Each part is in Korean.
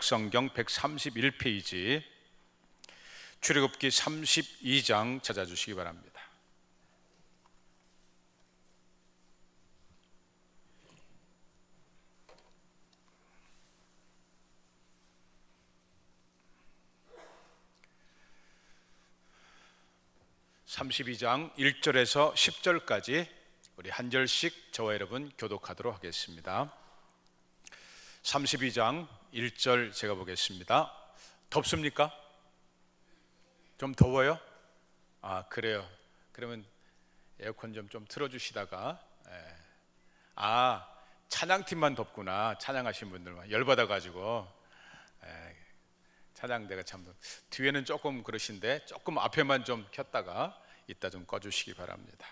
성경 131페이지 출애굽기 32장 찾아주시기 바랍니다. (32장) 1절에서 10절까지 우리 한 절씩 저와 여러분 교독하도록 하겠습니다. 32장 1절 제가 보겠습니다. 덥습니까? 좀 더워요? 아, 그래요. 그러면 에어컨 좀 틀어주시다가. 찬양팀만 덥구나. 찬양하신 분들만 열받아가지고. 찬양대가 참 뒤에는 조금 그러신데 조금 앞에만 좀 켰다가 이따 좀 꺼주시기 바랍니다.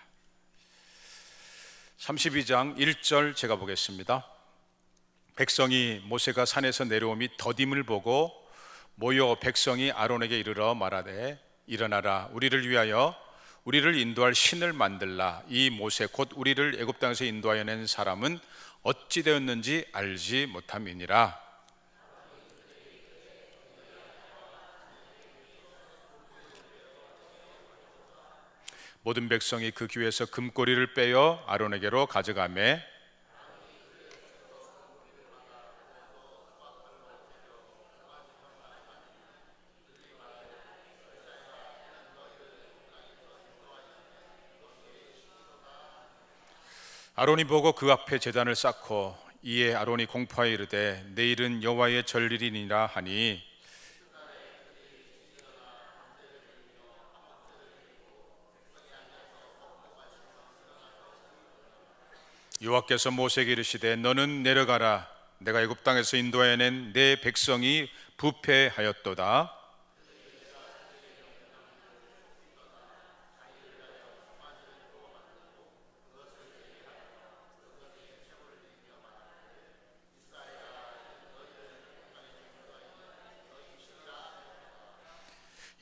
32장 1절 제가 보겠습니다. 백성이 모세가 산에서 내려오미 더딤을 보고 모여 백성이 아론에게 이르러 말하되 일어나라, 우리를 위하여 우리를 인도할 신을 만들라. 이 모세 곧 우리를 애굽 땅에서 인도하여 낸 사람은 어찌 되었는지 알지 못함이니라. 모든 백성이 그 귀에서 금꼬리를 빼어 아론에게로 가져가매 아론이 보고 그 앞에 제단을 쌓고 이에 아론이 공포하여 이르되 내일은 여호와의 절일이니라 하니 여호와께서 모세에게 이르시되 너는 내려가라. 내가 애굽 땅에서 인도하여 낸 내 백성이 부패하였도다.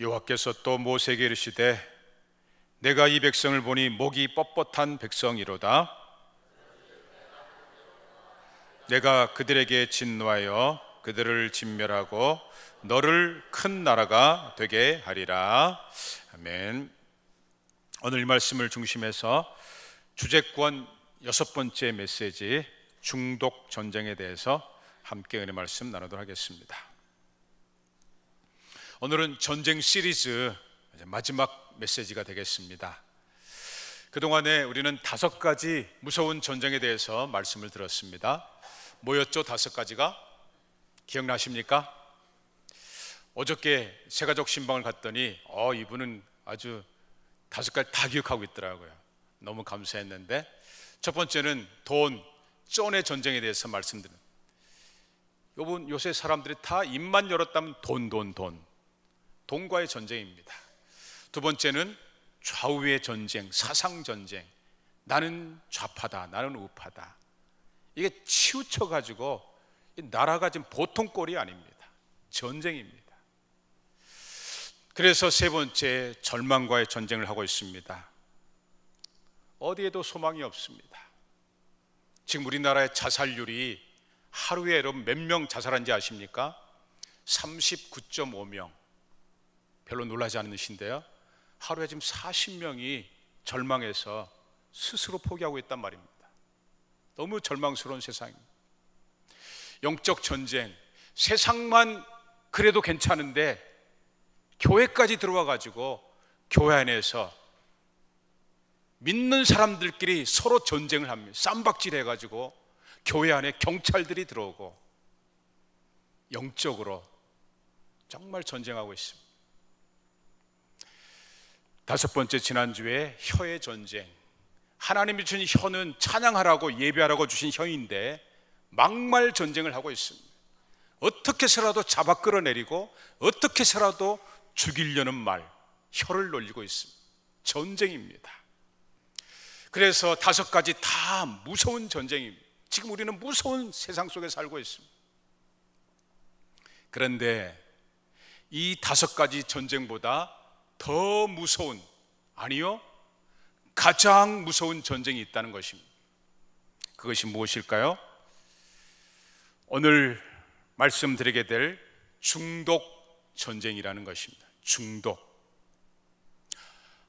여호와께서 또 모세에게 이르시되 내가 이 백성을 보니 목이 뻣뻣한 백성이로다. 내가 그들에게 진노하여 그들을 진멸하고 너를 큰 나라가 되게 하리라. 아멘. 오늘 이 말씀을 중심해서 주제권 6번째 메시지 중독 전쟁에 대해서 함께 은혜 말씀 나누도록 하겠습니다. 오늘은 전쟁 시리즈 마지막 메시지가 되겠습니다. 그동안에 우리는 5가지 무서운 전쟁에 대해서 말씀을 들었습니다. 뭐였죠? 5가지가? 기억나십니까? 어저께 세가족 신방을 갔더니 이분은 아주 5가지 다 기억하고 있더라고요. 너무 감사했는데, 첫 번째는 돈, 쩐의 전쟁에 대해서 말씀드린. 여러분, 요새 사람들이 다 입만 열었다면 돈과의 전쟁입니다. 두 번째는 좌우의 전쟁, 사상 전쟁. 나는 좌파다, 나는 우파다. 이게 치우쳐가지고 나라가 지금 보통 꼴이 아닙니다. 전쟁입니다. 그래서 세 번째, 절망과의 전쟁을 하고 있습니다. 어디에도 소망이 없습니다. 지금 우리나라의 자살률이 하루에 여러분 몇 명 자살한지 아십니까? 39.5명. 별로 놀라지 않으신데요, 하루에 지금 40명이 절망해서 스스로 포기하고 있단 말입니다. 너무 절망스러운 세상입니다. 영적 전쟁, 세상만 그래도 괜찮은데 교회까지 들어와 가지고 교회 안에서 믿는 사람들끼리 서로 전쟁을 합니다. 쌈박질 해가지고 교회 안에 경찰들이 들어오고 영적으로 정말 전쟁하고 있습니다. 5번째, 지난주에 혀의 전쟁. 하나님이 주신 혀는 찬양하라고 예배하라고 주신 혀인데 막말 전쟁을 하고 있습니다. 어떻게 해서라도 잡아 끌어내리고 어떻게 해서라도 죽이려는 말, 혀를 놀리고 있습니다. 전쟁입니다. 그래서 5가지 다 무서운 전쟁입니다. 지금 우리는 무서운 세상 속에 살고 있습니다. 그런데 이 5가지 전쟁보다 더 무서운, 아니요, 가장 무서운 전쟁이 있다는 것입니다. 그것이 무엇일까요? 오늘 말씀드리게 될 중독 전쟁이라는 것입니다. 중독.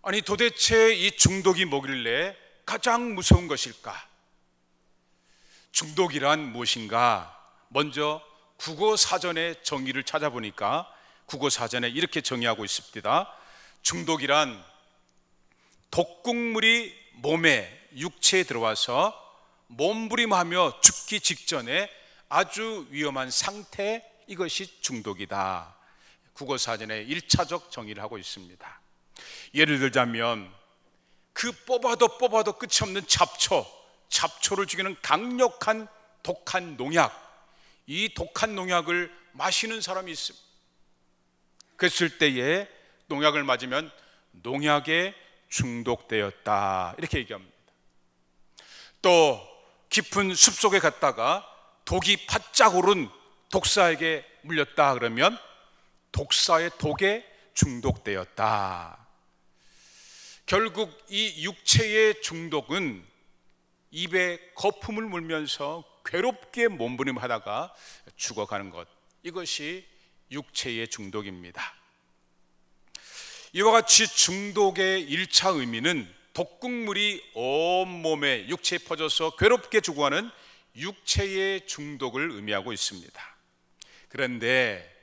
아니 도대체 이 중독이 뭐길래 가장 무서운 것일까? 중독이란 무엇인가? 먼저 국어사전의 정의를 찾아보니까 국어사전에 이렇게 정의하고 있습니다. 중독이란 독극물이 몸에 육체에 들어와서 몸부림하며 죽기 직전에 아주 위험한 상태, 이것이 중독이다. 국어사전에 1차적 정의를 하고 있습니다. 예를 들자면 그 뽑아도 끝이 없는 잡초를 죽이는 강력한 독한 농약, 이 독한 농약을 마시는 사람이 있습니다. 그랬을 때에 농약을 맞으면 농약에 중독되었다, 이렇게 얘기합니다. 또 깊은 숲속에 갔다가 독이 바짝 오른 독사에게 물렸다 그러면 독사의 독에 중독되었다. 결국 이 육체의 중독은 입에 거품을 물면서 괴롭게 몸부림하다가 죽어가는 것, 이것이 육체의 중독입니다. 이와 같이 중독의 1차 의미는 독극물이 온몸에 육체에 퍼져서 괴롭게 죽어가는 육체의 중독을 의미하고 있습니다. 그런데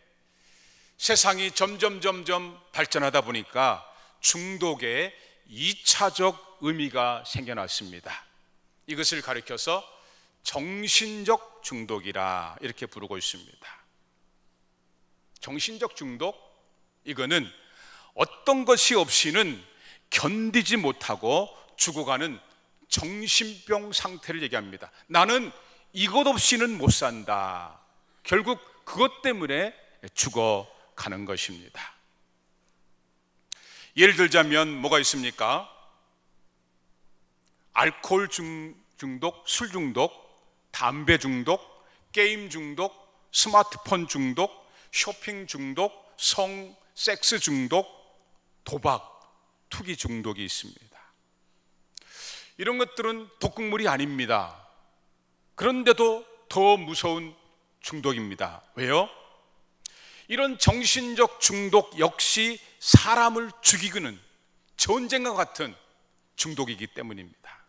세상이 점점 발전하다 보니까 중독의 2차적 의미가 생겨났습니다. 이것을 가리켜서 정신적 중독이라 이렇게 부르고 있습니다. 정신적 중독, 이거는 어떤 것이 없이는 견디지 못하고 죽어가는 정신병 상태를 얘기합니다. 나는 이것 없이는 못 산다. 결국 그것 때문에 죽어가는 것입니다. 예를 들자면 뭐가 있습니까? 알코올 중독, 술 중독, 담배 중독, 게임 중독, 스마트폰 중독, 쇼핑 중독, 섹스 중독, 도박, 투기 중독이 있습니다. 이런 것들은 독극물이 아닙니다. 그런데도 더 무서운 중독입니다. 왜요? 이런 정신적 중독 역시 사람을 죽이는 전쟁과 같은 중독이기 때문입니다.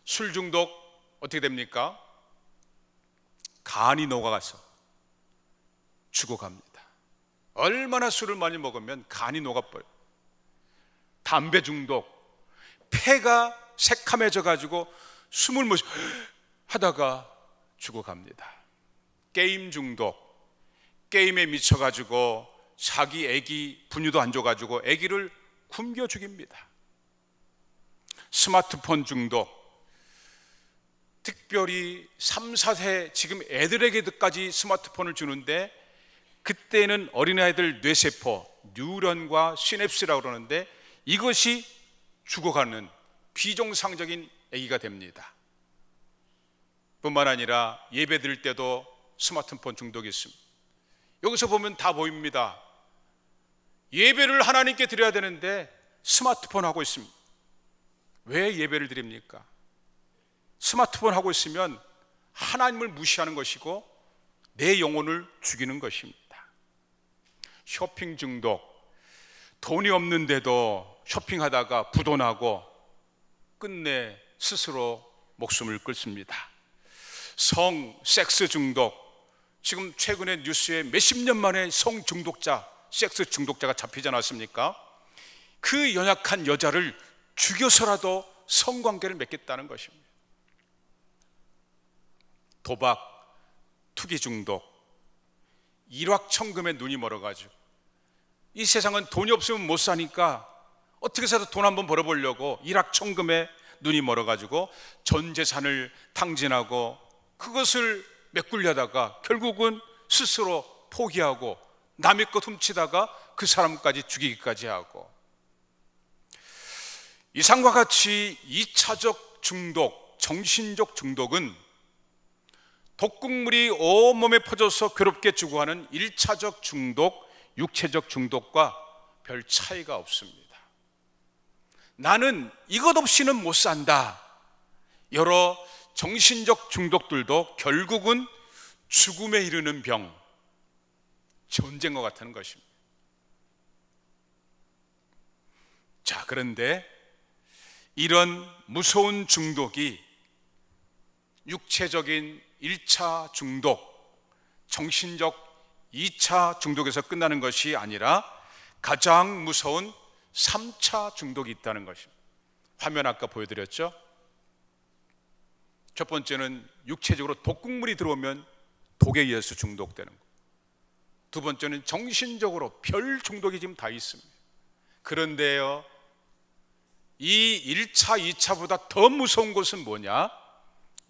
술 중독 어떻게 됩니까? 간이 녹아가서 죽어갑니다. 얼마나 술을 많이 먹으면 간이 녹아버려요. 담배 중독, 폐가 새카매져 가지고 숨을 못 하다가 죽어갑니다. 게임 중독, 게임에 미쳐가지고 자기 애기 분유도 안 줘가지고 애기를 굶겨 죽입니다. 스마트폰 중독, 특별히 3, 4세 지금 애들에게까지 스마트폰을 주는데 그때는 어린아이들 뇌세포, 뉴런과 시냅스라고 그러는데 이것이 죽어가는 비정상적인 아기가 됩니다. 뿐만 아니라 예배 드릴 때도 스마트폰 중독이 있습니다. 여기서 보면 다 보입니다. 예배를 하나님께 드려야 되는데 스마트폰 하고 있습니다. 왜 예배를 드립니까? 스마트폰 하고 있으면 하나님을 무시하는 것이고 내 영혼을 죽이는 것입니다. 쇼핑 중독, 돈이 없는데도 쇼핑하다가 부도나고 끝내 스스로 목숨을 끊습니다. 섹스 중독, 지금 최근에 뉴스에 몇십 년 만에 중독자, 섹스 중독자가 잡히지 않았습니까? 그 연약한 여자를 죽여서라도 성관계를 맺겠다는 것입니다. 도박, 투기 중독, 일확천금에 눈이 멀어가지고 이 세상은 돈이 없으면 못 사니까 어떻게 해서든 돈 한번 벌어보려고 일확천금에 눈이 멀어가지고 전 재산을 탕진하고 그것을 메꾸려다가 결국은 스스로 포기하고 남의 것 훔치다가 그 사람까지 죽이기까지 하고, 이상과 같이 2차적 중독, 정신적 중독은 독극물이 온몸에 퍼져서 괴롭게 죽어가는 1차적 중독, 육체적 중독과 별 차이가 없습니다. 나는 이것 없이는 못 산다. 여러 정신적 중독들도 결국은 죽음에 이르는 병, 전쟁과 같은 것입니다. 자, 그런데 이런 무서운 중독이 육체적인 1차 중독, 정신적 2차 중독에서 끝나는 것이 아니라 가장 무서운 3차 중독이 있다는 것입니다. 화면 아까 보여드렸죠? 첫 번째는 육체적으로 독극물이 들어오면 독에 의해서 중독되는 것. 두 번째는 정신적으로 별 중독이 지금 다 있습니다. 그런데요, 이 1차, 2차보다 더 무서운 것은 뭐냐?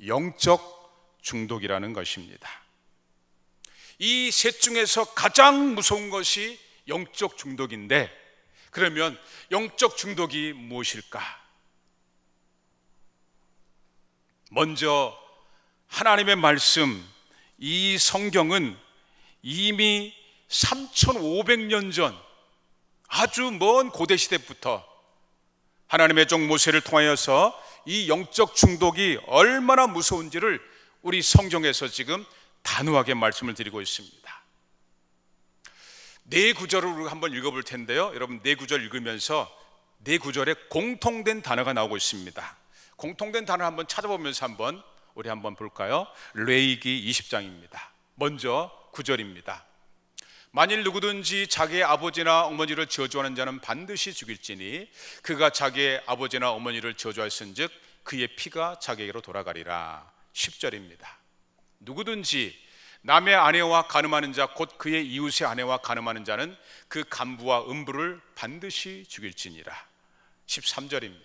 영적 중독이라는 것입니다. 이 셋 중에서 가장 무서운 것이 영적 중독인데, 그러면 영적 중독이 무엇일까? 먼저 하나님의 말씀, 이 성경은 이미 3500년 전 아주 먼 고대 시대부터 하나님의 종 모세를 통하여서 이 영적 중독이 얼마나 무서운지를 우리 성경에서 지금 단호하게 말씀을 드리고 있습니다. 네 구절을 우리가 한번 읽어볼 텐데요, 여러분 네 구절 읽으면서 네 구절에 공통된 단어가 나오고 있습니다. 공통된 단어를 한번 찾아보면서 우리 한번 볼까요? 레위기 20장입니다. 먼저 9절입니다. 만일 누구든지 자기의 아버지나 어머니를 저주하는 자는 반드시 죽일지니 그가 자기의 아버지나 어머니를 저주하였은즉 그의 피가 자기에게로 돌아가리라. 10절입니다. 누구든지 남의 아내와 간음하는 자 곧 그의 이웃의 아내와 간음하는 자는 그 간부와 음부를 반드시 죽일지니라. 13절입니다.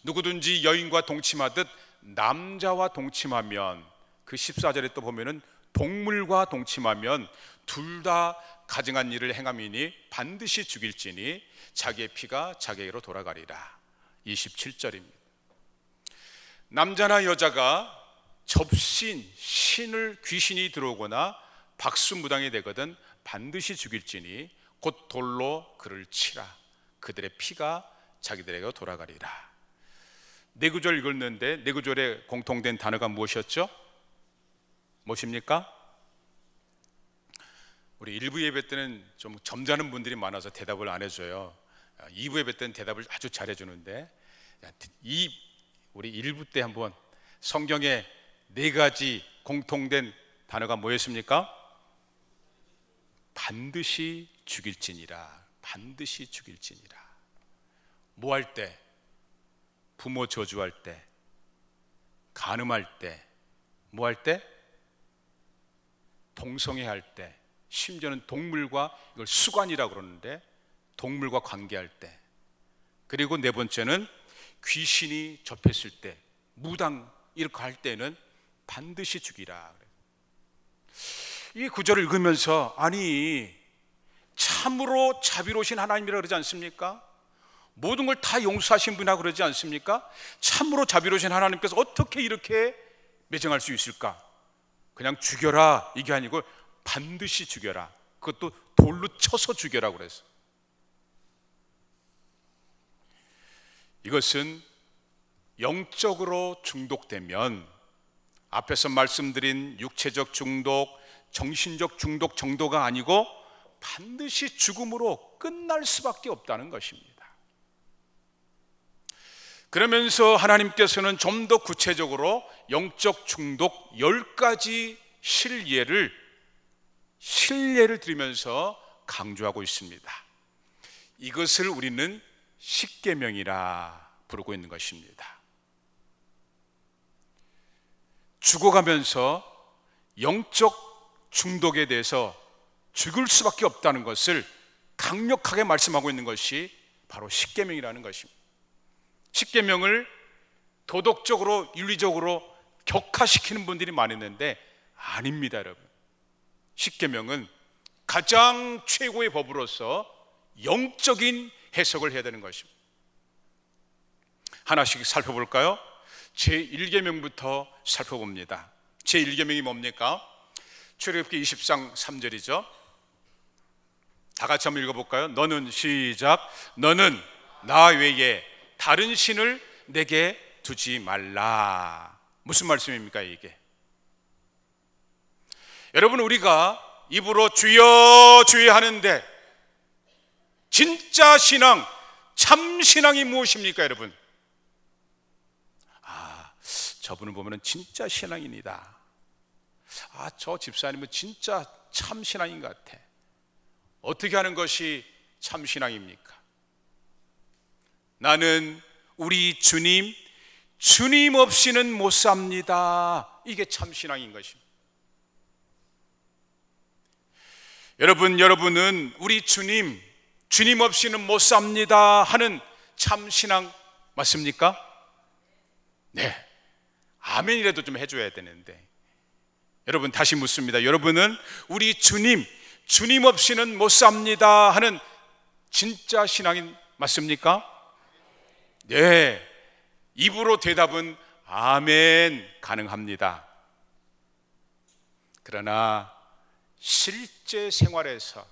누구든지 여인과 동침하듯 남자와 동침하면, 그 14절에 또 보면은 동물과 동침하면 둘 다 가증한 일을 행함이니 반드시 죽일지니 자기의 피가 자기에게로 돌아가리라. 27절입니다. 남자나 여자가 접신, 신을 귀신이 들어오거나 박수무당이 되거든 반드시 죽일지니 곧 돌로 그를 치라. 그들의 피가 자기들에게 돌아가리라. 네 구절 읽었는데 네 구절에 공통된 단어가 무엇이었죠? 무엇입니까? 우리 1부 예배 때는 좀 점잖은 분들이 많아서 대답을 안 해줘요. 2부 예배 때는 대답을 아주 잘해주는데, 우리 1부 때 한번 성경에 네 가지 공통된 단어가 뭐였습니까? 반드시 죽일지니라. 반드시 죽일지니라. 뭐 할 때? 부모 저주할 때, 간음할 때, 뭐 할 때? 동성애할 때, 심지어는 동물과, 이걸 수관이라고 그러는데 동물과 관계할 때, 그리고 네 번째는 귀신이 접했을 때, 무당 이렇게 할 때는 반드시 죽이라. 이 구절을 읽으면서 아니 참으로 자비로우신 하나님이라 그러지 않습니까? 모든 걸 다 용서하신 분이라고 그러지 않습니까? 참으로 자비로우신 하나님께서 어떻게 이렇게 매정할 수 있을까? 그냥 죽여라 이게 아니고 반드시 죽여라. 그것도 돌로 쳐서 죽여라 그래서. 이것은 영적으로 중독되면 앞에서 말씀드린 육체적 중독, 정신적 중독 정도가 아니고 반드시 죽음으로 끝날 수밖에 없다는 것입니다. 그러면서 하나님께서는 좀 더 구체적으로 영적 중독 10가지 실례를 드리면서 강조하고 있습니다. 이것을 우리는 십계명이라 부르고 있는 것입니다. 죽어가면서 영적 중독에 대해서 죽을 수밖에 없다는 것을 강력하게 말씀하고 있는 것이 바로 십계명이라는 것입니다. 십계명을 도덕적으로 윤리적으로 격화시키는 분들이 많이 있는데 아닙니다, 여러분. 십계명은 가장 최고의 법으로서 영적인 해석을 해야 되는 것입니다. 하나씩 살펴볼까요? 제1계명부터 살펴봅니다. 제1계명이 뭡니까? 출애굽기 20장 3절이죠. 다 같이 한번 읽어볼까요? 너는 시작. 너는 나 외에 다른 신을 내게 두지 말라. 무슨 말씀입니까 이게? 여러분, 우리가 입으로 주여 주여 하는데 진짜 신앙, 참 신앙이 무엇입니까, 여러분? 저분을 보면 진짜 신앙인이다. 저 집사님은 진짜 참 신앙인 것 같아. 어떻게 하는 것이 참 신앙입니까? 나는 우리 주님 없이는 못 삽니다. 이게 참 신앙인 것입니다. 여러분은 우리 주님 없이는 못 삽니다 하는 참 신앙 맞습니까? 네. 아멘이라도 좀 해줘야 되는데. 여러분, 다시 묻습니다. 여러분은 우리 주님 없이는 못 삽니다 하는 진짜 신앙인 맞습니까? 네. 입으로 대답은 아멘 가능합니다. 그러나 실제 생활에서,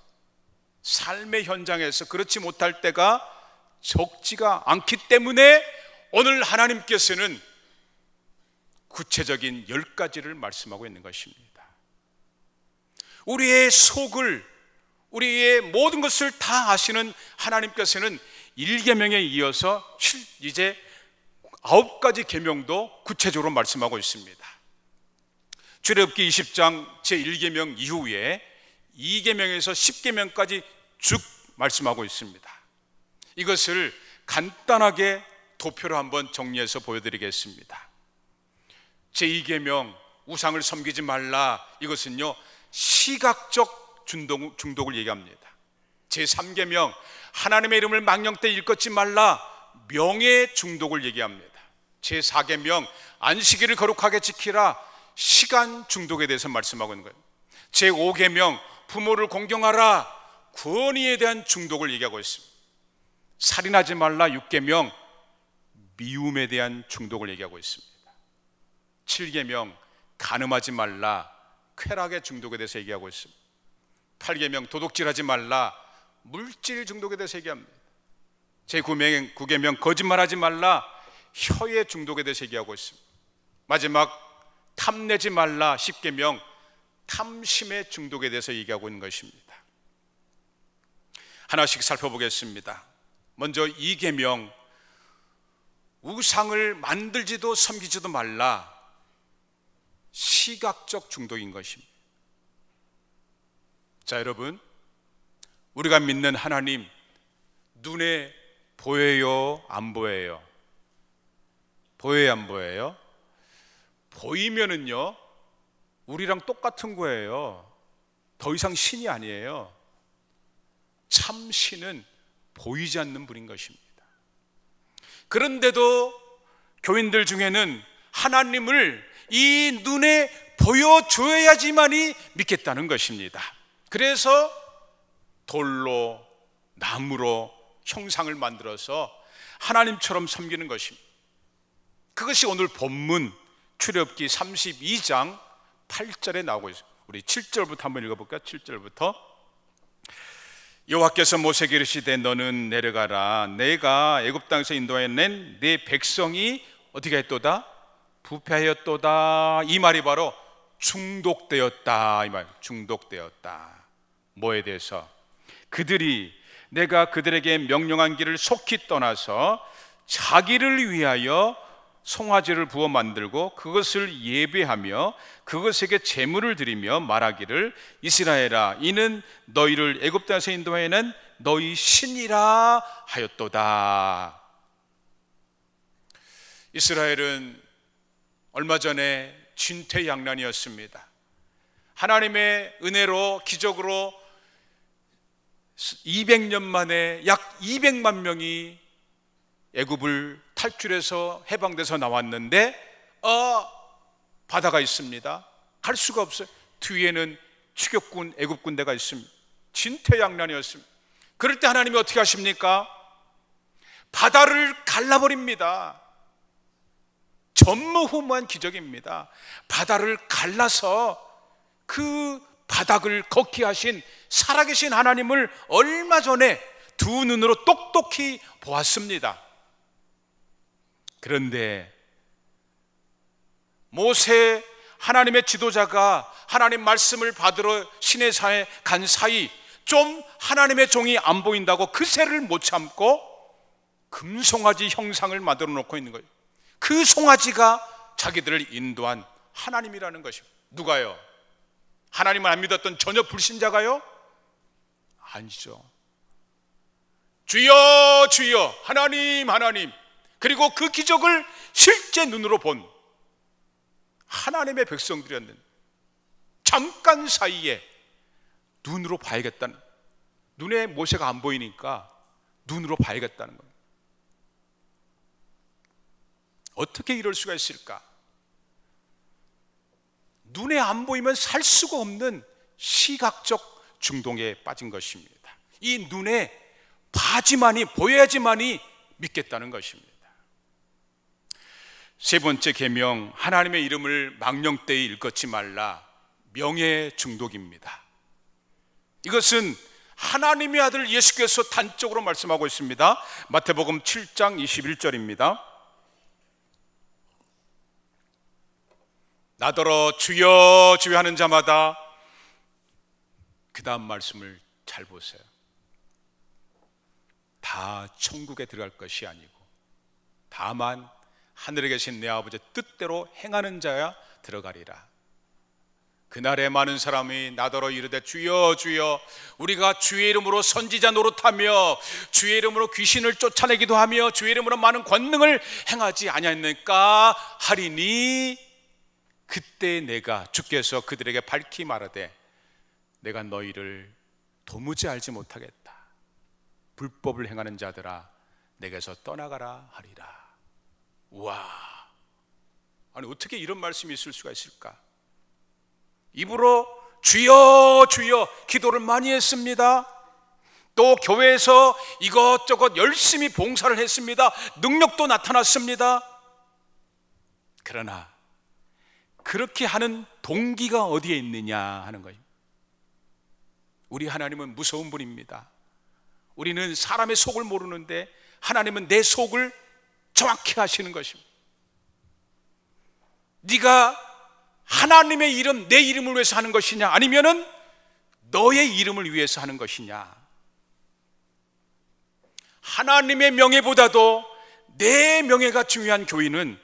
삶의 현장에서 그렇지 못할 때가 적지가 않기 때문에 오늘 하나님께서는 구체적인 10가지를 말씀하고 있는 것입니다. 우리의 속을, 우리의 모든 것을 다 아시는 하나님께서는 1계명에 이어서 이제 9가지 계명도 구체적으로 말씀하고 있습니다. 출애굽기 20장 제1계명 이후에 2계명에서 10계명까지 쭉 말씀하고 있습니다. 이것을 간단하게 도표로 한번 정리해서 보여드리겠습니다. 제2계명 우상을 섬기지 말라, 이것은요 시각적 중독을 얘기합니다. 제3계명 하나님의 이름을 망령 때 일컫지 말라, 명예 중독을 얘기합니다. 제4계명 안식일을 거룩하게 지키라, 시간 중독에 대해서 말씀하고 있는 거예요. 제5계명 부모를 공경하라, 권위에 대한 중독을 얘기하고 있습니다. 살인하지 말라 6계명 미움에 대한 중독을 얘기하고 있습니다. 7계명 간음하지 말라, 쾌락의 중독에 대해서 얘기하고 있습니다. 8계명 도둑질하지 말라, 물질 중독에 대해서 얘기합니다. 제9계명 거짓말하지 말라, 혀의 중독에 대해서 얘기하고 있습니다. 마지막 탐내지 말라 10계명 탐심의 중독에 대해서 얘기하고 있는 것입니다. 하나씩 살펴보겠습니다. 먼저 2계명 우상을 만들지도 섬기지도 말라, 시각적 중독인 것입니다. 자, 여러분, 우리가 믿는 하나님 눈에 보여요, 안 보여요? 보여요, 안 보여요? 보이면은요 우리랑 똑같은 거예요. 더 이상 신이 아니에요. 참 신은 보이지 않는 분인 것입니다. 그런데도 교인들 중에는 하나님을 이 눈에 보여줘야지만이 믿겠다는 것입니다. 그래서 돌로, 나무로 형상을 만들어서 하나님처럼 섬기는 것입니다. 그것이 오늘 본문 출애굽기 32장 8절에 나오고 있습니다. 우리 7절부터 한번 읽어볼까요? 7절부터 여호와께서 모세에게 이르시되 너는 내려가라, 내가 애굽 땅에서 인도하여 낸 내 백성이 어떻게 했도다? 부패하였도다. 이 말이 바로 중독되었다, 이 말. 중독되었다. 뭐에 대해서? 그들이 내가 그들에게 명령한 길을 속히 떠나서 자기를 위하여 송아지를 부어 만들고 그것을 예배하며 그것에게 제물을 드리며 말하기를 이스라엘아, 이는 너희를 애굽 땅에서 인도하여낸 너희 신이라 하였도다. 이스라엘은 얼마 전에 진퇴양난이었습니다. 하나님의 은혜로 기적으로 200년 만에 약 200만 명이 애굽을 탈출해서 해방돼서 나왔는데 바다가 있습니다. 갈 수가 없어요. 뒤에는 추격군 애굽 군대가 있습니다. 진퇴양난이었습니다. 그럴 때 하나님이 어떻게 하십니까? 바다를 갈라버립니다. 전무후무한 기적입니다. 바다를 갈라서 그 바닥을 걷게 하신 살아계신 하나님을 얼마 전에 두 눈으로 똑똑히 보았습니다. 그런데 모세 하나님의 지도자가 하나님 말씀을 받으러 시내사에 간 사이 좀 하나님의 종이 안 보인다고 그새를 못 참고 금송아지 형상을 만들어 놓고 있는 거예요. 그 송아지가 자기들을 인도한 하나님이라는 것입니다. 누가요? 하나님을 안 믿었던 전혀 불신자가요? 아니죠. 주여 주여 하나님 하나님, 그리고 그 기적을 실제 눈으로 본 하나님의 백성들이었는데 잠깐 사이에 눈으로 봐야겠다는, 눈에 모세가 안 보이니까 눈으로 봐야겠다는 거예요. 어떻게 이럴 수가 있을까? 눈에 안 보이면 살 수가 없는 시각적 중독에 빠진 것입니다. 이 눈에 봐야지만이, 보여야지만이 믿겠다는 것입니다. 세 번째 계명, 하나님의 이름을 망령되이 일컫지 말라. 명예 중독입니다. 이것은 하나님의 아들 예수께서 단적으로 말씀하고 있습니다. 마태복음 7장 21절입니다. 나더러 주여 주여 하는 자마다, 그 다음 말씀을 잘 보세요. 다 천국에 들어갈 것이 아니고 다만 하늘에 계신 내 아버지의 뜻대로 행하는 자야 들어가리라. 그날에 많은 사람이 나더러 이르되 주여 주여 우리가 주의 이름으로 선지자 노릇하며 주의 이름으로 귀신을 쫓아내기도 하며 주의 이름으로 많은 권능을 행하지 아니하였느니까 하리니, 그때 내가, 주께서 그들에게 밝히 말하되 내가 너희를 도무지 알지 못하겠다. 불법을 행하는 자들아 내게서 떠나가라 하리라. 우와, 아니 어떻게 이런 말씀이 있을 수가 있을까? 입으로 주여 주여 기도를 많이 했습니다. 또 교회에서 이것저것 열심히 봉사를 했습니다. 능력도 나타났습니다. 그러나 그렇게 하는 동기가 어디에 있느냐 하는 거예요. 우리 하나님은 무서운 분입니다. 우리는 사람의 속을 모르는데 하나님은 내 속을 정확히 아시는 것입니다. 네가 하나님의 이름, 내 이름을 위해서 하는 것이냐, 아니면은 너의 이름을 위해서 하는 것이냐. 하나님의 명예보다도 내 명예가 중요한 교인은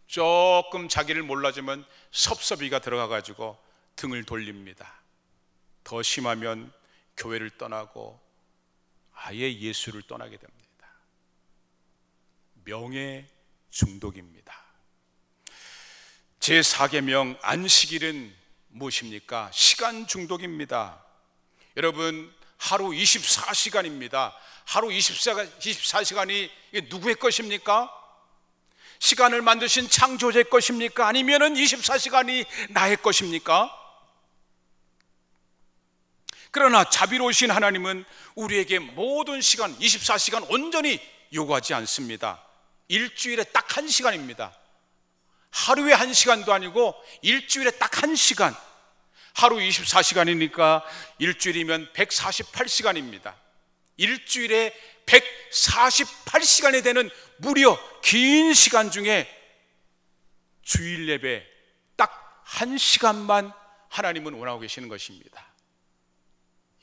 조금 자기를 몰라주면 섭섭이가 들어가가지고 등을 돌립니다. 더 심하면 교회를 떠나고 아예 예수를 떠나게 됩니다. 명예 중독입니다. 제4계명 안식일은 무엇입니까? 시간 중독입니다. 여러분, 하루 24시간입니다. 하루 24시간이 누구의 것입니까? 시간을 만드신 창조주의 것입니까? 아니면은 24시간이 나의 것입니까? 그러나 자비로우신 하나님은 우리에게 모든 시간 24시간 온전히 요구하지 않습니다. 일주일에 딱 1시간입니다. 하루에 1시간도 아니고 일주일에 딱 1시간. 하루 24시간이니까 일주일이면 148시간입니다. 일주일에 148시간이 되는 무려 긴 시간 중에 주일 예배 딱 1시간만 하나님은 원하고 계시는 것입니다.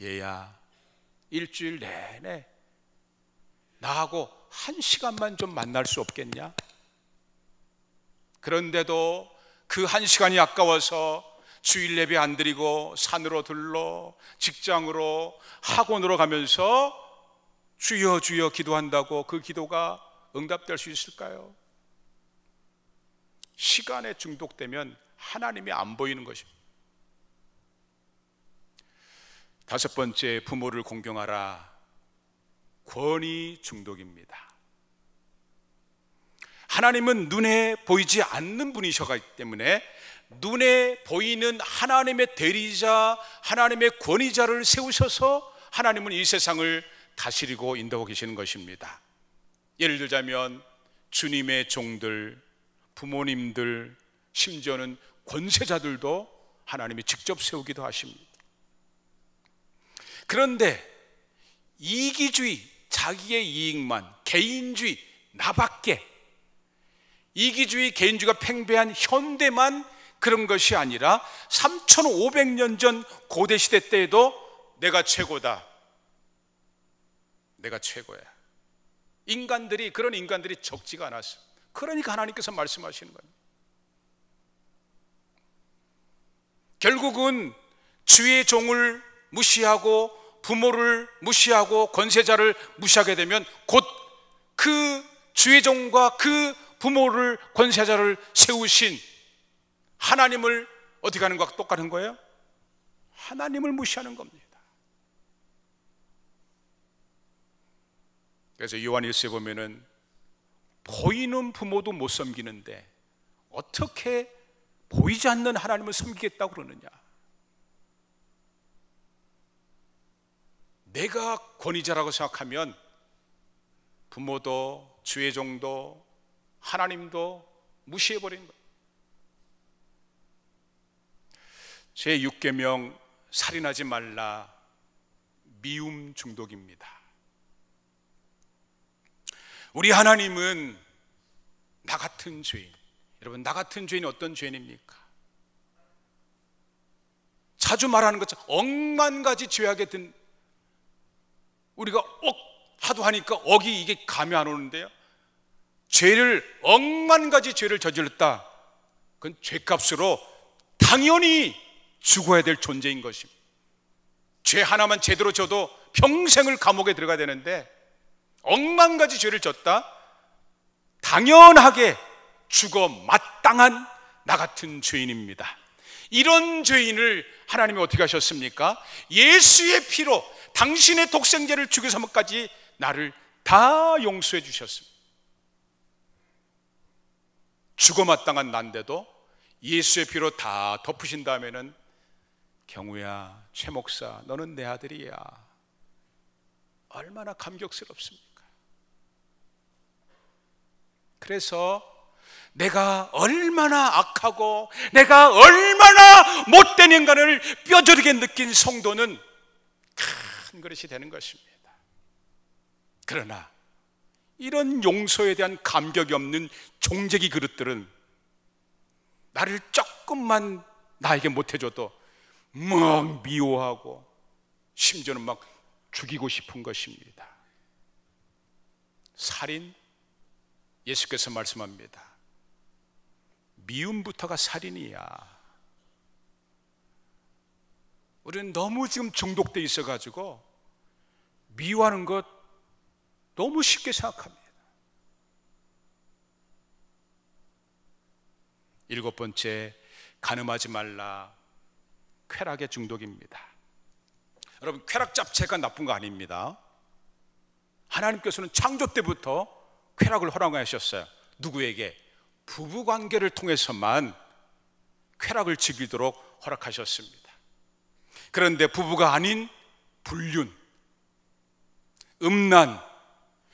얘야, 일주일 내내 나하고 1시간만 좀 만날 수 없겠냐? 그런데도 그 1시간이 아까워서 주일 예배 안 드리고 산으로 들러 직장으로 학원으로 가면서 주여 주여 기도한다고 그 기도가 응답될 수 있을까요? 시간에 중독되면 하나님이 안 보이는 것입니다. 다섯 번째, 부모를 공경하라. 권위 중독입니다. 하나님은 눈에 보이지 않는 분이시기 때문에 눈에 보이는 하나님의 대리자, 하나님의 권위자를 세우셔서 하나님은 이 세상을 다스리고 인도하고 계시는 것입니다. 예를 들자면 주님의 종들, 부모님들, 심지어는 권세자들도 하나님이 직접 세우기도 하십니다. 그런데 이기주의, 자기의 이익만, 개인주의, 나밖에, 이기주의, 개인주의가 팽배한 현대만 그런 것이 아니라 3,500년 전 고대 시대 때에도 내가 최고다, 내가 최고야. 그런 인간들이 적지가 않았어요. 그러니까 하나님께서 말씀하시는 거예요. 결국은 주의 종을 무시하고 부모를 무시하고 권세자를 무시하게 되면 곧 그 주의 종과 그 부모를 권세자를 세우신 하나님을 어떻게 하는 것과 똑같은 거예요? 하나님을 무시하는 겁니다. 그래서 요한일서에 보면은 보이는 부모도 못 섬기는데 어떻게 보이지 않는 하나님을 섬기겠다고 그러느냐. 내가 권위자라고 생각하면 부모도 주의 종도 하나님도 무시해버리는 거예요. 제6계명 살인하지 말라, 미움 중독입니다. 우리 하나님은 나 같은 죄인, 여러분 나 같은 죄인이 어떤 죄인입니까? 자주 말하는 것처럼 억만 가지 죄악에 든, 우리가 하도 하니까 억이 이게 감이 안 오는데요, 억만 가지 죄를 저질렀다, 그건 죄값으로 당연히 죽어야 될 존재인 것입니다. 죄 하나만 제대로 져도 평생을 감옥에 들어가야 되는데 억만 가지 죄를 졌다, 당연하게 죽어 마땅한 나 같은 죄인입니다. 이런 죄인을 하나님이 어떻게 하셨습니까? 예수의 피로 당신의 독생자를 죽여서까지 나를 다 용서해 주셨습니다. 죽어 마땅한 난데도 예수의 피로 다 덮으신 다음에는 경우야, 최 목사, 너는 내 아들이야. 얼마나 감격스럽습니까? 그래서 내가 얼마나 악하고 내가 얼마나 못된 인간을 뼈저리게 느낀 성도는 큰 그릇이 되는 것입니다. 그러나 이런 용서에 대한 감격이 없는 종재기 그릇들은 나를 조금만 나에게 못해줘도 막 미워하고 심지어는 막 죽이고 싶은 것입니다. 살인, 예수께서 말씀합니다. 미움부터가 살인이야. 우리는 너무 지금 중독되어 있어가지고 미워하는 것 너무 쉽게 생각합니다. 7번째, 간음하지 말라, 쾌락의 중독입니다. 여러분, 쾌락 자체가 나쁜 거 아닙니다. 하나님께서는 창조 때부터 쾌락을 허락하셨어요. 누구에게? 부부관계를 통해서만 쾌락을 즐기도록 허락하셨습니다. 그런데 부부가 아닌 불륜, 음란,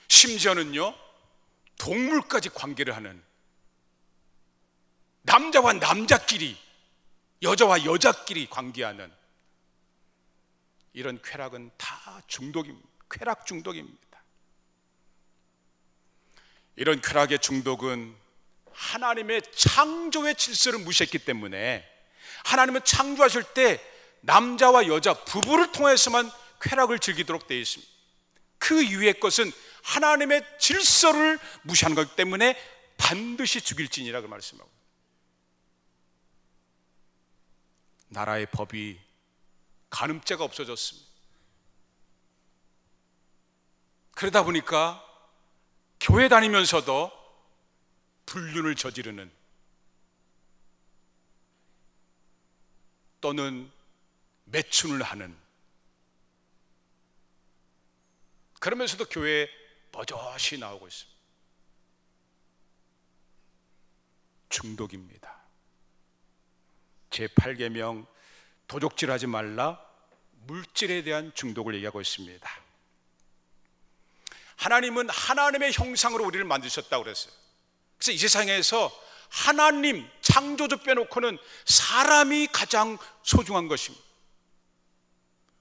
심지어는요 동물까지 관계를 하는, 남자와 남자끼리, 여자와 여자끼리 관계하는 이런 쾌락은 다 중독입니다. 쾌락 중독입니다. 이런 쾌락의 중독은 하나님의 창조의 질서를 무시했기 때문에, 하나님은 창조하실 때 남자와 여자 부부를 통해서만 쾌락을 즐기도록 되어 있습니다. 그 이유의 것은 하나님의 질서를 무시하는 것 때문에 반드시 죽일지니라고 말씀하고, 나라의 법이 간음죄가 없어졌습니다. 그러다 보니까 교회 다니면서도 불륜을 저지르는, 또는 매춘을 하는, 그러면서도 교회에 버젓이 나오고 있습니다. 중독입니다. 제8계명 도적질하지 말라, 물질에 대한 중독을 얘기하고 있습니다. 하나님은 하나님의 형상으로 우리를 만드셨다고 그랬어요. 그래서 이 세상에서 하나님 창조주 빼놓고는 사람이 가장 소중한 것입니다.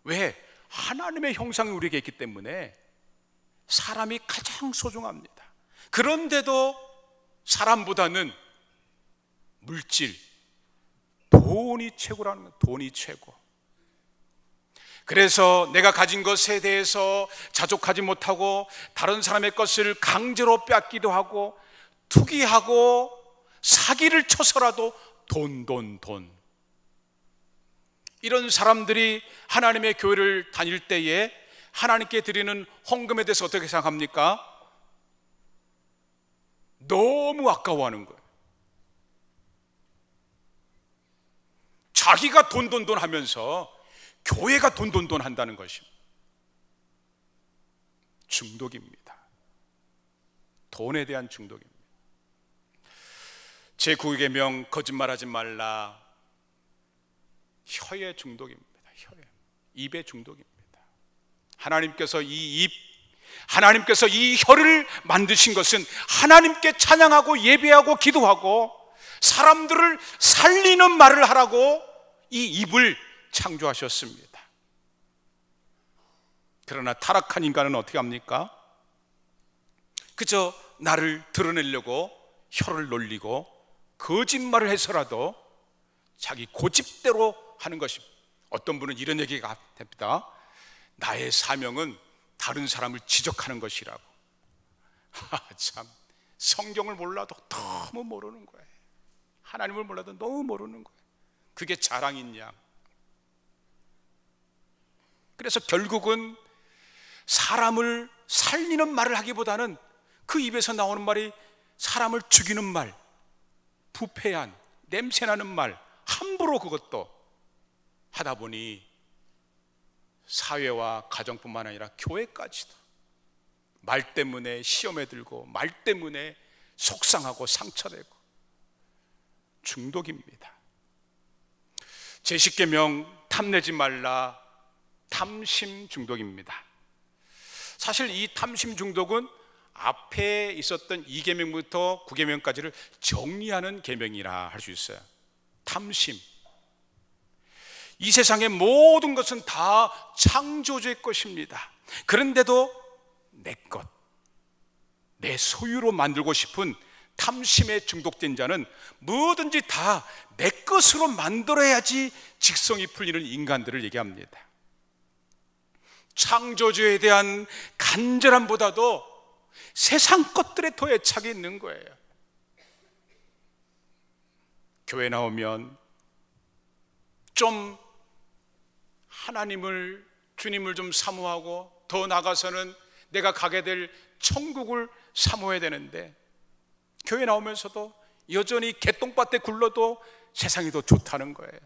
왜? 하나님의 형상이 우리에게 있기 때문에 사람이 가장 소중합니다. 그런데도 사람보다는 물질, 돈이 최고라는 거예요. 돈이 최고. 그래서 내가 가진 것에 대해서 자족하지 못하고 다른 사람의 것을 강제로 뺏기도 하고 투기하고 사기를 쳐서라도 돈. 이런 사람들이 하나님의 교회를 다닐 때에 하나님께 드리는 헌금에 대해서 어떻게 생각합니까? 너무 아까워하는 거예요. 자기가 돈 하면서 교회가 돈 한다는 것입니다. 중독입니다. 돈에 대한 중독입니다. 제9계명 거짓말하지 말라. 혀의 중독입니다. 입의 중독입니다. 하나님께서 하나님께서 이 혀를 만드신 것은 하나님께 찬양하고 예배하고 기도하고 사람들을 살리는 말을 하라고 이 입을 창조하셨습니다. 그러나 타락한 인간은 어떻게 합니까? 그저 나를 드러내려고 혀를 놀리고 거짓말을 해서라도 자기 고집대로 하는 것입니다. 어떤 분은 이런 얘기가 됩니다. 나의 사명은 다른 사람을 지적하는 것이라고. 참, 성경을 몰라도 너무 모르는 거예요. 하나님을 몰라도 너무 모르는 거예요. 그게 자랑이냐? 그래서 결국은 사람을 살리는 말을 하기보다는 그 입에서 나오는 말이 사람을 죽이는 말, 부패한, 냄새나는 말, 함부로 그것도 하다 보니 사회와 가정뿐만 아니라 교회까지도 말 때문에 시험에 들고 말 때문에 속상하고 상처되고 중독입니다. 제10계명 탐내지 말라. 탐심 중독입니다. 사실 이 탐심 중독은 앞에 있었던 2계명부터 9계명까지를 정리하는 계명이라 할 수 있어요. 탐심. 이 세상의 모든 것은 다 창조주의 것입니다. 그런데도 내 것, 내 소유로 만들고 싶은 탐심에 중독된 자는 뭐든지 다 내 것으로 만들어야지 직성이 풀리는 인간들을 얘기합니다. 창조주에 대한 간절함보다도 세상 것들에 더 애착이 있는 거예요. 교회 나오면 좀 하나님을, 주님을 좀 사모하고 더 나아가서는 내가 가게 될 천국을 사모해야 되는데 교회 나오면서도 여전히 개똥밭에 굴러도 세상이 더 좋다는 거예요.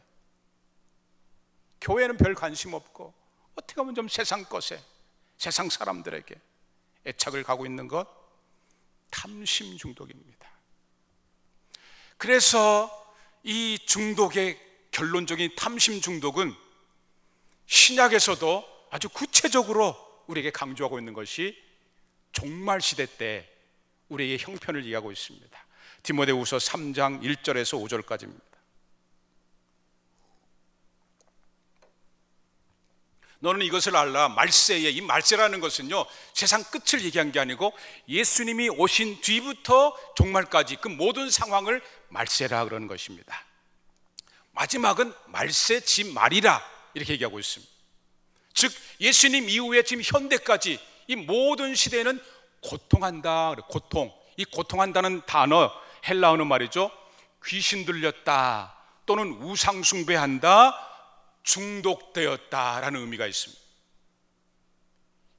교회는 별 관심 없고 어떻게 하면 좀 세상 것에, 세상 사람들에게 애착을 가고 있는 것, 탐심 중독입니다. 그래서 이 중독의 결론적인 탐심 중독은 신약에서도 아주 구체적으로 우리에게 강조하고 있는 것이 종말 시대 때 우리에게 형편을 얘기하고 있습니다. 디모데후서 3장 1절에서 5절까지입니다. 너는 이것을 알라. 말세에, 이 말세라는 것은요 세상 끝을 얘기한 게 아니고 예수님이 오신 뒤부터 종말까지 그 모든 상황을 말세라 그러는 것입니다. 마지막은 말세 지 말이라 이렇게 얘기하고 있습니다. 즉 예수님 이후에 지금 현대까지 이 모든 시대에는 고통한다. 고통. 이 고통한다는 단어 헬라어는 말이죠, 귀신 들렸다 또는 우상 숭배한다, 중독되었다라는 의미가 있습니다.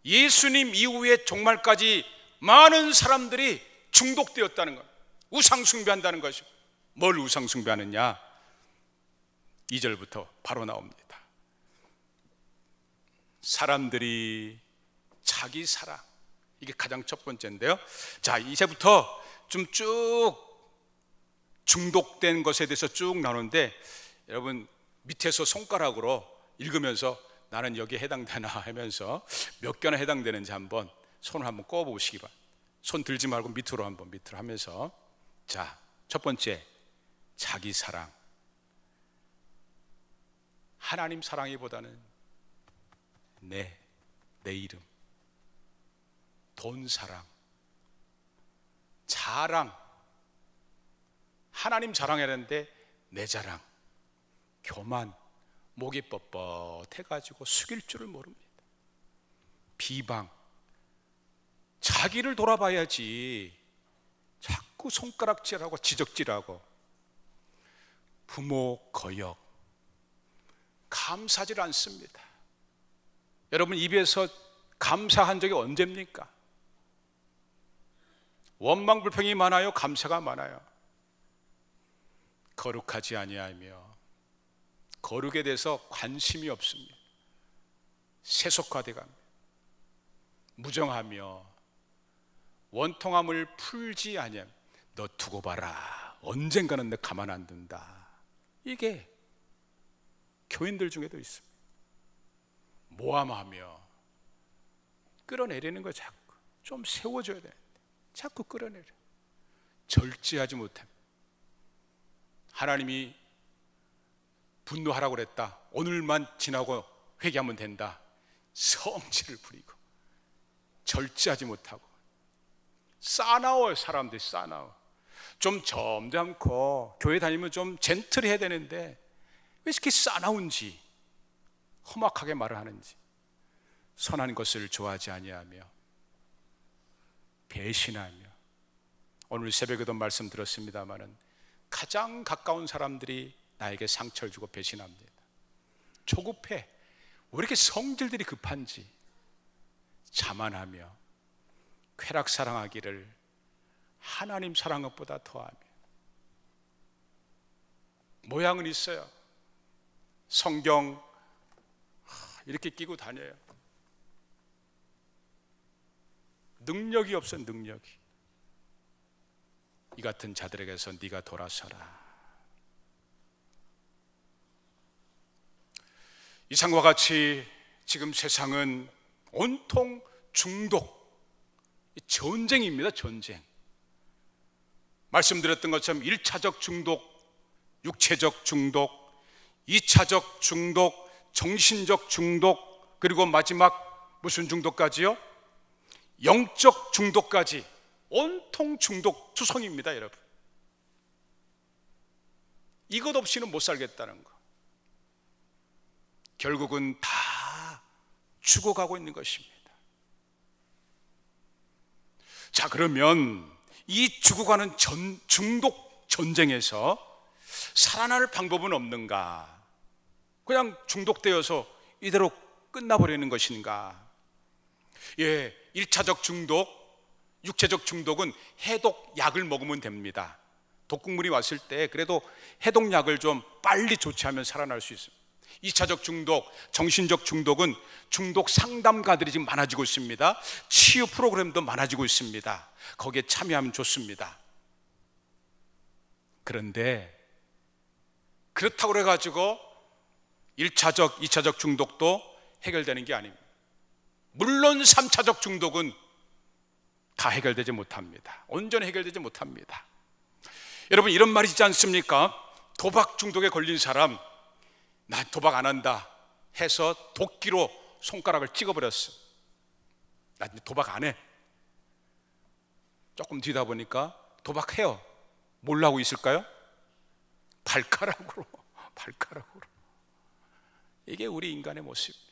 예수님 이후에 종말까지 많은 사람들이 중독되었다는 것, 우상 숭배한다는 것입니다. 뭘 우상 숭배하느냐? 2절부터 바로 나옵니다. 사람들이 자기 사랑, 이게 가장 첫 번째인데요. 자, 이제부터 좀 쭉 중독된 것에 대해서 쭉 나오는데 여러분 밑에서 손가락으로 읽으면서 나는 여기에 해당되나 하면서 몇 개나 해당되는지 한번 손을 한번 꼽아보시기 바랍니다. 손 들지 말고 밑으로 한번 밑으로 하면서, 자, 첫 번째 자기 사랑. 하나님 사랑이보다는 내 이름, 돈 사랑, 자랑. 하나님 자랑해야 하는데 내 자랑, 교만, 목이 뻣뻣해가지고 숙일 줄을 모릅니다. 비방, 자기를 돌아봐야지 자꾸 손가락질하고 지적질하고. 부모 거역, 감사하지 않습니다. 여러분 입에서 감사한 적이 언제입니까? 원망 불평이 많아요, 감사가 많아요? 거룩하지 아니하며 거룩에 대해서 관심이 없습니다. 세속화돼 갑니다. 무정하며 원통함을 풀지 아니하며 너 두고 봐라, 언젠가는 너 가만 안 둔다. 이게 교인들 중에도 있습니다. 모함하며 끌어내리는 거 자꾸 좀 세워줘야 되는데 자꾸 끌어내려. 절제하지 못합니다. 하나님이 분노하라고 그랬다, 오늘만 지나고 회개하면 된다. 성질을 부리고 절제하지 못하고 싸나워요. 사람들이 싸나워. 좀 점잖고 교회 다니면 좀 젠틀해야 되는데 왜 이렇게 싸나운지, 험악하게 말을 하는지. 선한 것을 좋아하지 아니하며 배신하며. 오늘 새벽에도 말씀 들었습니다마는 가장 가까운 사람들이 나에게 상처를 주고 배신합니다. 조급해. 왜 이렇게 성질들이 급한지. 자만하며 쾌락 사랑하기를 하나님 사랑한 것보다 더하며. 모양은 있어요. 성경 이렇게 끼고 다녀요. 능력이 없어. 능력이. 이 같은 자들에게서 네가 돌아서라. 이상과 같이 지금 세상은 온통 중독, 전쟁입니다. 전쟁. 말씀드렸던 것처럼 1차적 중독, 육체적 중독, 2차적 중독, 정신적 중독, 그리고 마지막 무슨 중독까지요? 영적 중독까지 온통 중독 투성입니다. 여러분, 이것 없이는 못 살겠다는 거. 결국은 다 죽어가고 있는 것입니다. 자, 그러면 이 죽어가는 중독 전쟁에서 살아날 방법은 없는가? 그냥 중독되어서 이대로 끝나버리는 것인가? 예, 1차적 중독, 육체적 중독은 해독약을 먹으면 됩니다. 독극물이 왔을 때 그래도 해독약을 좀 빨리 조치하면 살아날 수 있습니다. 2차적 중독, 정신적 중독은 중독 상담가들이 지금 많아지고 있습니다. 치유 프로그램도 많아지고 있습니다. 거기에 참여하면 좋습니다. 그런데 그렇다고 해가지고 1차적, 2차적 중독도 해결되는 게 아닙니다. 물론 3차적 중독은 다 해결되지 못합니다. 온전히 해결되지 못합니다. 여러분, 이런 말이 있지 않습니까? 도박 중독에 걸린 사람, 나 도박 안 한다 해서 도끼로 손가락을 찍어버렸어. 나 도박 안 해. 조금 뒤다 보니까 도박해요. 뭘 하고 있을까요? 발가락으로. 이게 우리 인간의 모습입니다.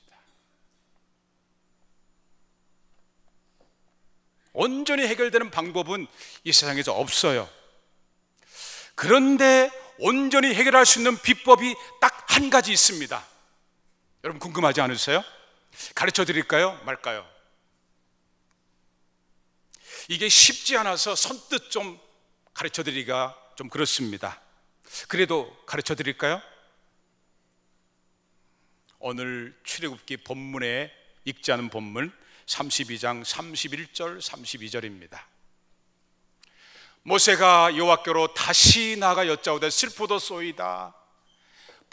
온전히 해결되는 방법은 이 세상에서 없어요. 그런데 온전히 해결할 수 있는 비법이 딱 한 가지 있습니다. 여러분, 궁금하지 않으세요? 가르쳐 드릴까요? 말까요? 이게 쉽지 않아서 선뜻 좀 가르쳐 드리기가 좀 그렇습니다. 그래도 가르쳐 드릴까요? 오늘 출애굽기 본문에 읽지 않은 본문 32장 31절 32절입니다. 모세가 여호와께로 다시 나아가 여짜오되 슬프도소이다.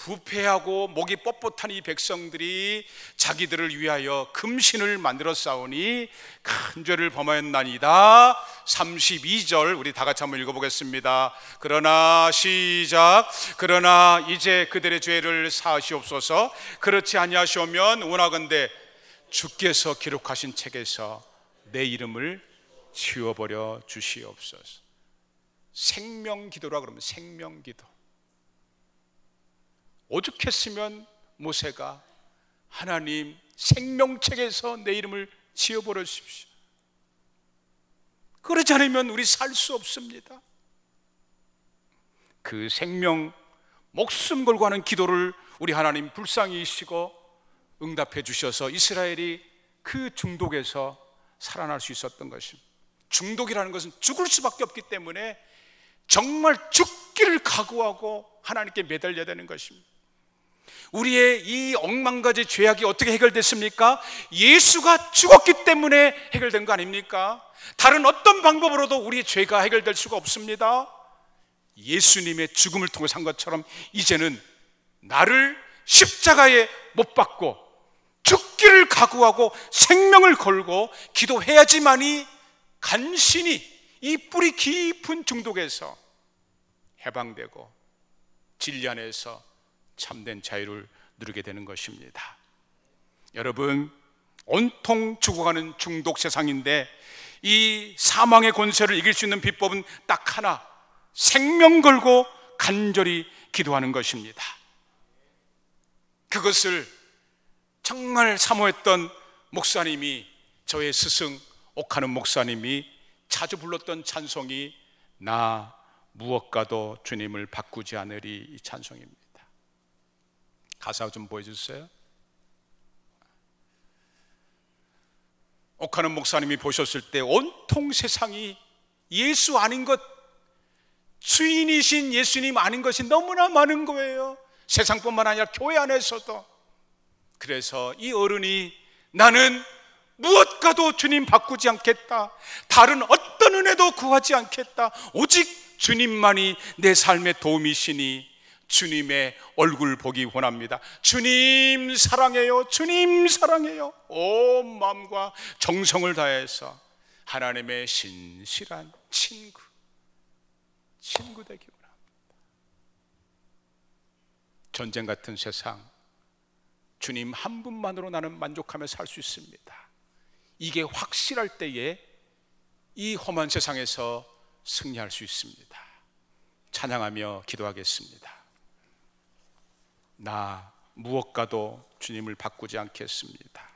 부패하고 목이 뻣뻣한 이 백성들이 자기들을 위하여 금신을 만들어 싸우니 큰 죄를 범하였나이다. 32절 우리 다 같이 한번 읽어보겠습니다. 그러나 시작. 그러나 이제 그들의 죄를 사하시옵소서. 그렇지 아니하시오면 원하건대 주께서 기록하신 책에서 내 이름을 지워버려 주시옵소서. 생명기도라 그러면 생명기도. 오죽했으면 모세가 하나님 생명책에서 내 이름을 지어버리십시오. 그러지 않으면 우리 살 수 없습니다. 그 생명 목숨 걸고 하는 기도를 우리 하나님 불쌍히 여기시고 응답해 주셔서 이스라엘이 그 중독에서 살아날 수 있었던 것입니다. 중독이라는 것은 죽을 수밖에 없기 때문에 정말 죽기를 각오하고 하나님께 매달려야 되는 것입니다. 우리의 이 억만가지 죄악이 어떻게 해결됐습니까? 예수가 죽었기 때문에 해결된 거 아닙니까? 다른 어떤 방법으로도 우리의 죄가 해결될 수가 없습니다. 예수님의 죽음을 통해서 한 것처럼 이제는 나를 십자가에 못 박고 죽기를 각오하고 생명을 걸고 기도해야지만이 간신히 이 뿌리 깊은 중독에서 해방되고 진리 안에서 참된 자유를 누리게 되는 것입니다. 여러분, 온통 죽어가는 중독 세상인데 이 사망의 권세를 이길 수 있는 비법은 딱 하나, 생명 걸고 간절히 기도하는 것입니다. 그것을 정말 사모했던 목사님이, 저의 스승 옥하는 목사님이 자주 불렀던 찬송이 나 무엇과도 주님을 바꾸지 않으리, 이 찬송입니다. 가사 좀 보여주세요. 옥하는 목사님이 보셨을 때 온통 세상이 예수 아닌 것, 주인이신 예수님 아닌 것이 너무나 많은 거예요. 세상뿐만 아니라 교회 안에서도. 그래서 이 어른이 나는 무엇과도 주님 바꾸지 않겠다, 다른 어떤 은혜도 구하지 않겠다, 오직 주님만이 내 삶의 도움이시니 주님의 얼굴 보기 원합니다. 주님 사랑해요, 주님 사랑해요. 온 마음과 정성을 다해서 하나님의 신실한 친구 되기 원합니다. 전쟁 같은 세상, 주님 한 분만으로 나는 만족하며 살 수 있습니다. 이게 확실할 때에 이 험한 세상에서 승리할 수 있습니다. 찬양하며 기도하겠습니다. 나 무엇과도 주님을 바꾸지 않겠습니다.